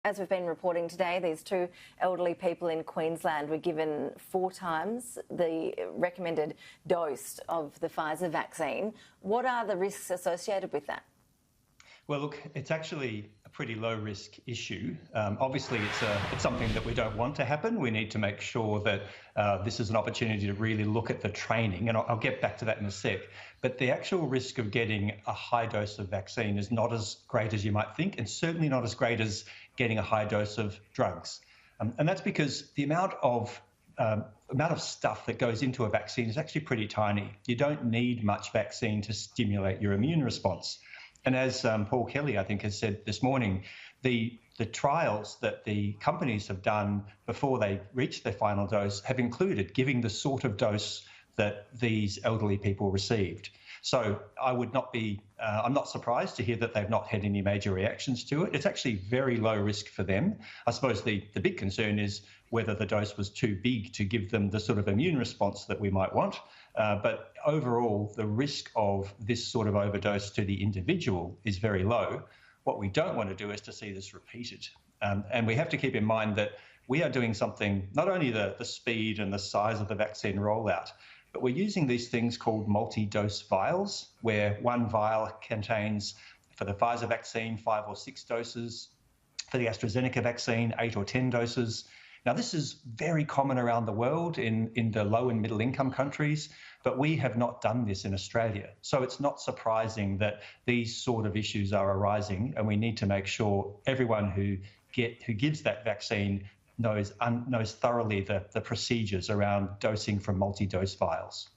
as we've been reporting today, these two elderly people in Queensland were given 4 times the recommended dose of the Pfizer vaccine. What are the risks associated with that? Well, look, it's actually a pretty low-risk issue. Obviously, it's something that we don't want to happen. We need to make sure that this is an opportunity to really look at the training, and I'll get back to that in a sec. But the actual risk of getting a high dose of vaccine is not as great as you might think, and certainly not as great as getting a high dose of drugs. And that's because the amount of stuff that goes into a vaccine is actually pretty tiny. You don't need much vaccine to stimulate your immune response. And as Paul Kelly, I think, has said this morning, the trials that the companies have done before they reach their final dose have included giving the sort of dose that these elderly people received. So I would not be, I'm not surprised to hear that they've not had any major reactions to it. It's actually very low risk for them. I suppose the big concern is whether the dose was too big to give them the sort of immune response that we might want. But overall, the risk of this sort of overdose to the individual is very low. What we don't want to do is to see this repeated. And we have to keep in mind that we are doing something, not only the speed and the size of the vaccine rollout, but we're using these things called multi-dose vials, where one vial contains, for the Pfizer vaccine, 5 or 6 doses, for the AstraZeneca vaccine, 8 or 10 doses. Now, this is very common around the world in the low and middle income countries, but we have not done this in Australia. So it's not surprising that these sort of issues are arising, and we need to make sure everyone who gives that vaccine knows thoroughly the procedures around dosing from multi-dose vials.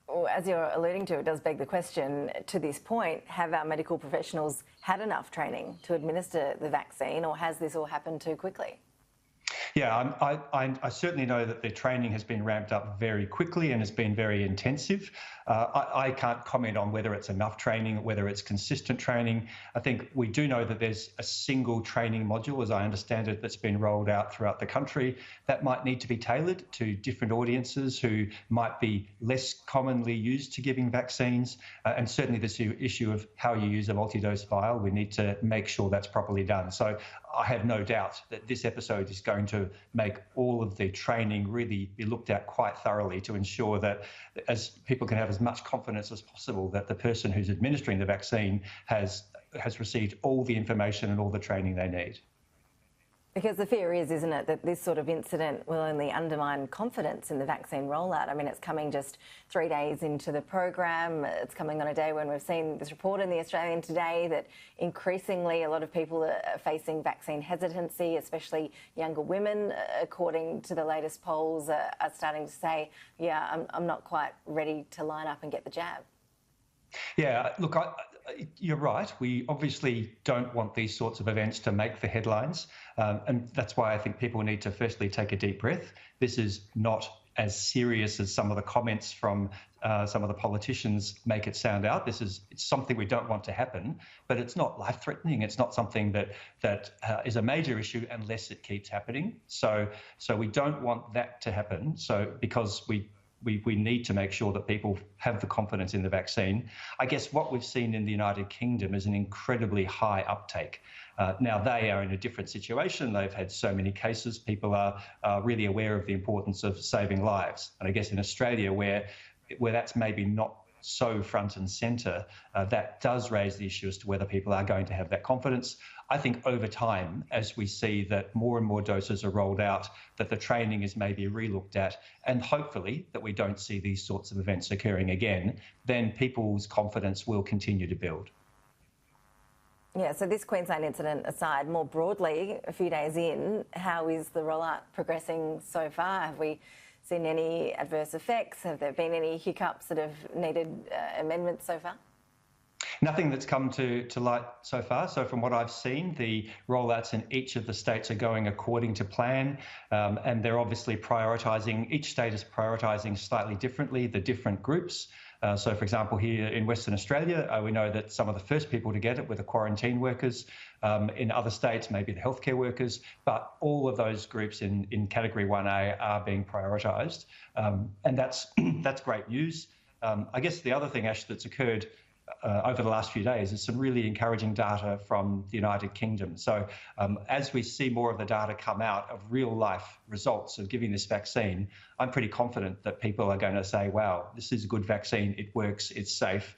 Well, as you're alluding to, it does beg the question, to this point, have our medical professionals had enough training to administer the vaccine, or has this all happened too quickly? Yeah, I certainly know that the training has been ramped up very quickly and has been very intensive. I can't comment on whether it's enough training, whether it's consistent training. I think we do know that there's a single training module, as I understand it, that's been rolled out throughout the country. That might need to be tailored to different audiences who might be less commonly used to giving vaccines. And certainly this issue of how you use a multi-dose vial, we need to make sure that's properly done. So I have no doubt that this episode is going to make all of the training really be looked at quite thoroughly to ensure that as people can have as much confidence as possible that the person who's administering the vaccine has received all the information and all the training they need. Because the fear is, isn't it, that this sort of incident will only undermine confidence in the vaccine rollout. I mean, it's coming just 3 days into the program. It's coming on a day when we've seen this report in the Australian today that increasingly a lot of people are facing vaccine hesitancy, especially younger women, according to the latest polls, are starting to say, yeah, I'm not quite ready to line up and get the jab. Yeah, look, you're right. We obviously don't want these sorts of events to make the headlines. And that's why I think people need to firstly take a deep breath. This is not as serious as some of the comments from some of the politicians make it sound out. It's something we don't want to happen, but it's not life-threatening. It's not something that is a major issue unless it keeps happening. So we don't want that to happen. So because we need to make sure that people have the confidence in the vaccine. I guess what we've seen in the United Kingdom is an incredibly high uptake. Now, they are in a different situation. They've had so many cases. People are really aware of the importance of saving lives. And I guess in Australia, where that's maybe not so front and centre, that does raise the issue as to whether people are going to have that confidence. I think over time, as we see that more and more doses are rolled out, that the training is maybe re-looked at, and hopefully that we don't see these sorts of events occurring again, then people's confidence will continue to build. Yeah, so this Queensland incident aside, more broadly, a few days in, how is the rollout progressing so far? Have we seen any adverse effects? Have there been any hiccups that have needed amendments so far? Nothing that's come to light so far. So from what I've seen, the rollouts in each of the states are going according to plan, and they're obviously prioritising, each state is prioritising slightly differently the different groups. So, for example, here in Western Australia, we know that some of the first people to get it were the quarantine workers. In other states, maybe the healthcare workers, but all of those groups in Category 1A are being prioritised, and that's great news. I guess the other thing, Ash, that's occurred over the last few days is some really encouraging data from the United Kingdom. So as we see more of the data come out of real life results of giving this vaccine, I'm pretty confident that people are going to say, wow, this is a good vaccine, it works, it's safe.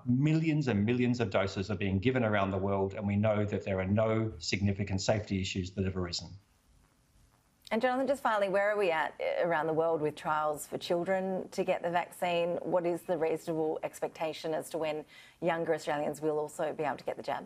Millions and millions of doses are being given around the world, and we know that there are no significant safety issues that have arisen. And Jonathan, just finally, where are we at around the world with trials for children to get the vaccine? What is the reasonable expectation as to when younger Australians will also be able to get the jab?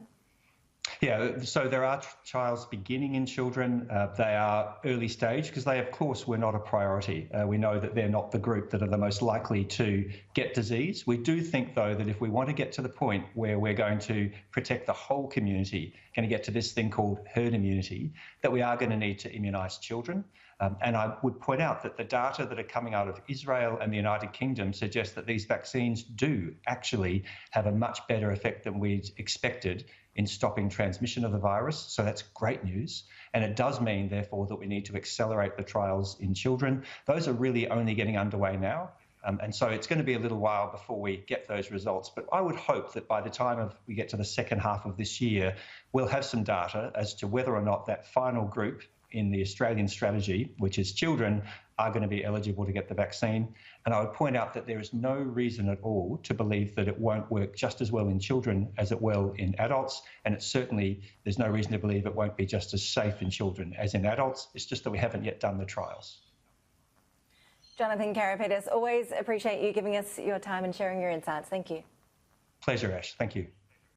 Yeah, so there are trials beginning in children. They are early stage because they, of course, were not a priority. We know that they're not the group that are the most likely to get disease. We do think, though, that if we want to get to the point where we're going to protect the whole community, going to get to this thing called herd immunity, that we are going to need to immunise children. And I would point out that the data that are coming out of Israel and the United Kingdom suggests that these vaccines do actually have a much better effect than we'd expected in stopping transmission of the virus. So that's great news. And it does mean, therefore, that we need to accelerate the trials in children. Those are really only getting underway now. And so it's going to be a little while before we get those results. But I would hope that by the time we get to the second half of this year, we'll have some data as to whether or not that final group in the Australian strategy, which is children, are going to be eligible to get the vaccine. And I would point out that there is no reason at all to believe that it won't work just as well in children as it will in adults. And there's no reason to believe it won't be just as safe in children as in adults. It's just that we haven't yet done the trials. Jonathan Carapetis, always appreciate you giving us your time and sharing your insights. Thank you. Pleasure, Ash. Thank you.